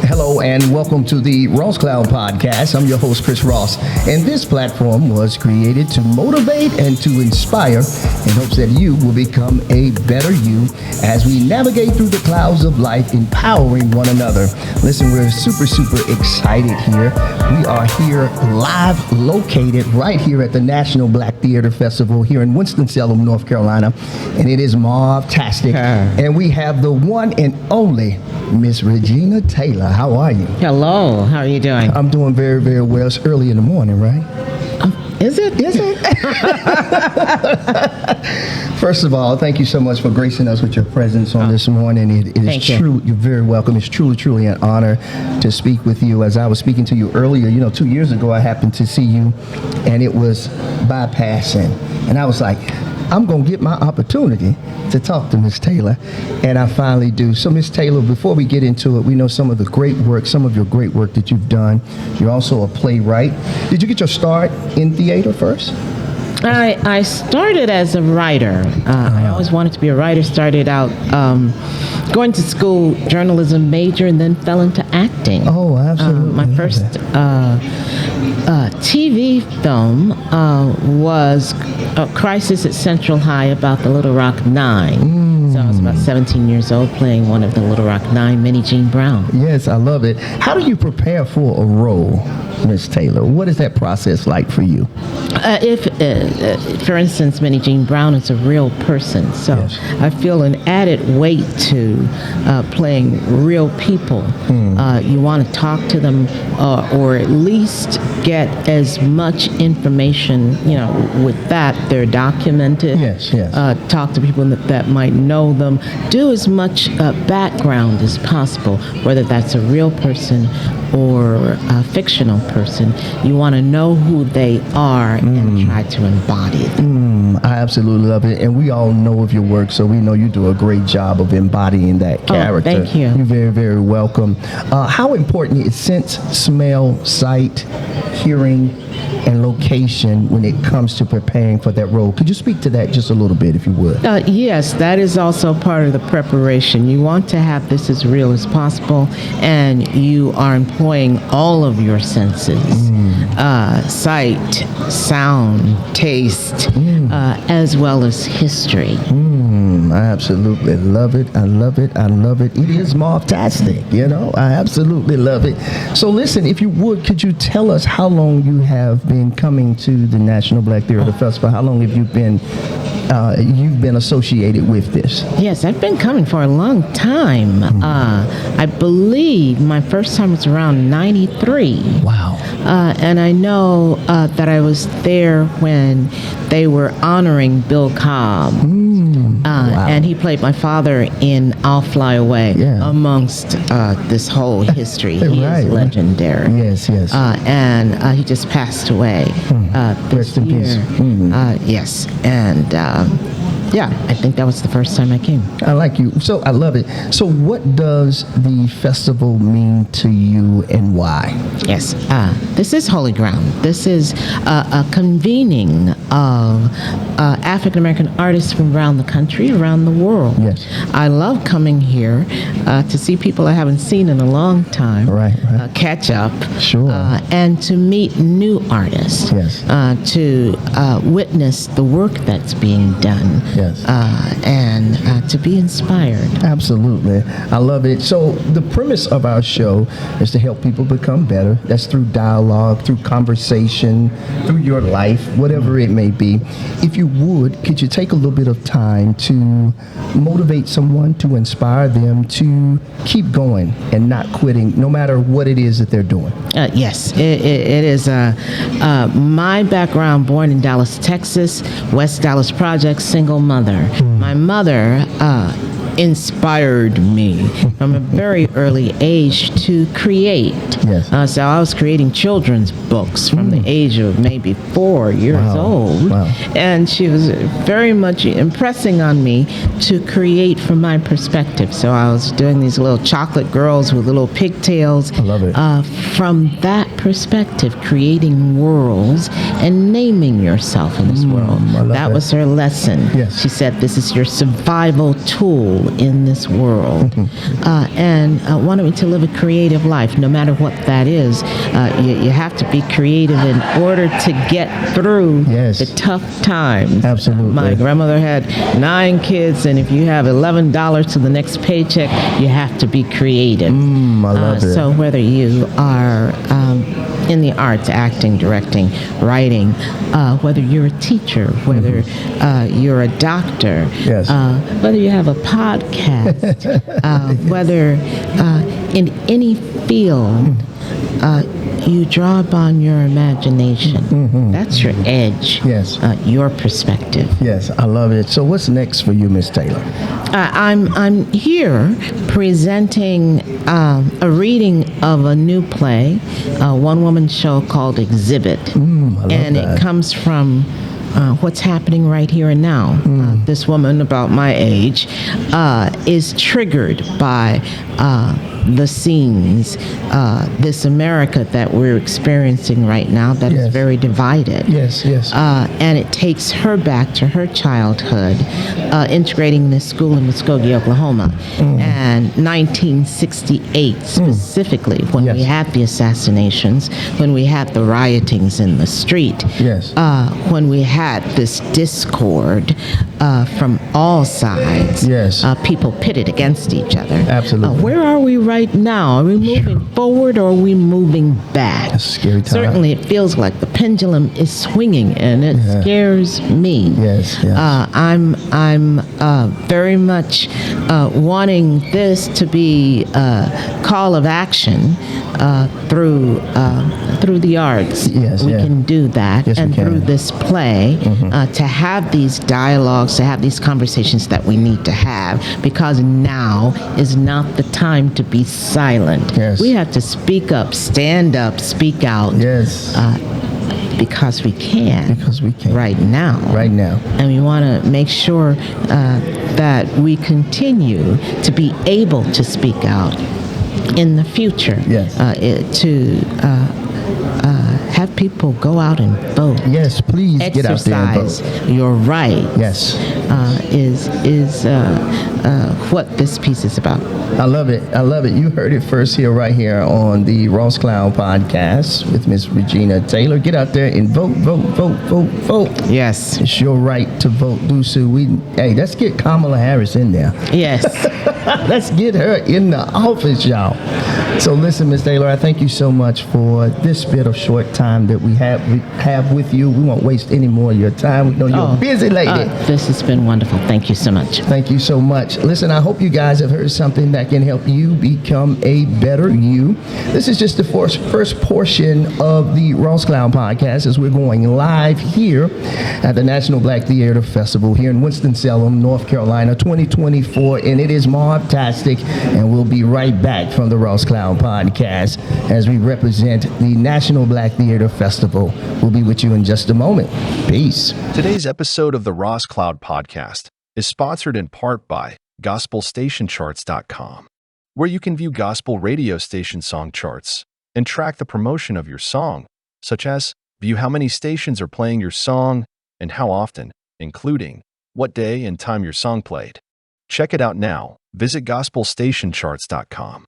Hello and welcome to the Ross Cloud Podcast. I'm your host, Chris Ross, and this platform was created to motivate and to inspire in hopes that you will become a better you as we navigate through the clouds of life, empowering one another. Listen, we're super excited here. We are here live, located right here at the National Black Theater Festival here in Winston-Salem, North Carolina, and it is Marvtastic, and we have the one and only Miss Regina Taylor. How are you? Hello. How are you doing? I'm doing very well. It's early in the morning, right? Is it? First of all, thank you so much for gracing us with your presence on this morning. It is true. You're very welcome. It's truly an honor to speak with you. As I was speaking to you earlier, 2 years ago, I happened to see you, and it was bypassing. And I was like, I'm going to get my opportunity to talk to Miss Taylor, and I finally do. So, Miss Taylor, before we get into it, we know some of your great work that you've done. You're also a playwright. Did you get your start in theater first? I started as a writer. I always wanted to be a writer. Started out going to school, journalism major, and then fell into acting. Oh, absolutely. My first TV film was Crisis at Central High about the Little Rock Nine. So I was about 17 years old playing one of the Little Rock Nine, Minnie Jean Brown. Yes, I love it. How do you prepare for a role, Miss Taylor? What is that process like for you? For instance, Minnie Jean Brown is a real person, so yes. I feel an added weight to playing real people. You want to talk to them, or at least get as much information, with that they're documented. Yes. Talk to people that might know them. Do as much background as possible, whether that's a real person or a fictional person. You want to know who they are and try to embody them. I absolutely love it. And we all know of your work, so we know you do a great job of embodying that character. Thank you. You're very welcome. How important is sense, smell, sight, hearing, and location when it comes to preparing for that role? Could you speak to that just a little bit, if you would? Yes, that is also part of the preparation. You want to have this as real as possible, and you are employing all of your senses, sight, sound, taste, as well as history. I absolutely love it. I love it. It is Marvtastic, I absolutely love it. So listen, if you would, could you tell us how long you have been coming to the National Black Theater Festival? How long have you been you've been associated with this? Yes, I've been coming for a long time. I believe my first time was around 93. Wow. And I know that I was there when they were honoring Bill Cobb. Wow. And he played my father in I'll Fly Away, amongst this whole history. He is legendary. Yes. And he just passed away this Rest in year. Peace. Yes, and I think that was the first time I came. I like you. So I love it. So what does the festival mean to you and why? Yes, this is holy ground. This is a convening of African American artists from around the country, around the world. Yes. I love coming here to see people I haven't seen in a long time. Right. Catch up. Sure. And to meet new artists. Yes. To witness the work that's being done. Yes. And to be inspired. Absolutely. I love it. So the premise of our show is to help people become better. That's through dialogue, through conversation, through your life, whatever it may be. If you would, could you take a little bit of time to motivate someone, to inspire them to keep going and not quitting, no matter what it is that they're doing? Yes, it is my background, born in Dallas, Texas, West Dallas Project, single mother. My mother inspired me from a very early age to create. Yes. So I was creating children's books from the age of maybe 4 years old. Wow. And she was very much impressing on me to create from my perspective. So I was doing these little chocolate girls with little pigtails. I love it. From that perspective. perspective, creating worlds and naming yourself in this world. That was her lesson. Yes. She said, this is your survival tool in this world. And wanted me to live a creative life, no matter what that is. You have to be creative in order to get through the tough times. Absolutely. My grandmother had 9 kids, and if you have $11 to the next paycheck, you have to be creative. I love it. So whether you are in the arts, acting, directing, writing, whether you're a teacher, whether you're a doctor, whether you have a podcast, whether in any field, you draw upon your imagination. That's your edge. Yes. Your perspective. Yes, I love it. So what's next for you, Miss Taylor? I'm here presenting a reading of a new play, a one-woman show called Exhibit. I love and that. It comes from what's happening right here and now. This woman about my age is triggered by the scenes, this America that we're experiencing right now that is very divided. Yes. And it takes her back to her childhood, integrating this school in Muskogee, Oklahoma. And 1968 specifically, when we had the assassinations, when we had the riotings in the street, when we had this discord from all sides, people pitted against each other. Absolutely. Where are we right now? Are we moving forward or are we moving back? That's a scary time. Certainly it feels like the pendulum is swinging, and it scares me. I'm very much wanting this to be a call of action through the arts. We can do that, and through this play, to have these dialogues, to have these conversations that we need to have, because now is not the time to be silent. We have to speak up, stand up, speak out. Because we can. Right now. And we want to make sure that we continue to be able to speak out in the future. To have people go out and vote. Please get out there and vote. Exercise your right. Is what this piece is about. I love it. You heard it first here, right here on the Ross Cloud podcast with Miss Regina Taylor. Get out there and vote. Yes. It's your right to vote. Hey, let's get Kamala Harris in there. Yes. Let's get her in the office, y'all. So listen, Miss Taylor, I thank you so much for this bit of short time that we have with you. We won't waste any more of your time. We know you're a busy lady. This has been wonderful. Thank you so much. Thank you so much. Listen, I hope you guys have heard something that can help you become a better you. This is just the first portion of the Ross Cloud podcast, as we're going live here at the National Black Theater Festival here in Winston-Salem, North Carolina, 2024, and it is Marvtastic, and we'll be right back from the Ross Cloud podcast as we represent the National Black Theater Festival. We'll be with you in just a moment. Peace. Today's episode of the Ross Cloud podcast is sponsored in part by GospelStationCharts.com, where you can view gospel radio station song charts and track the promotion of your song, such as view how many stations are playing your song and how often, including what day and time your song played. Check it out now. Visit GospelStationCharts.com.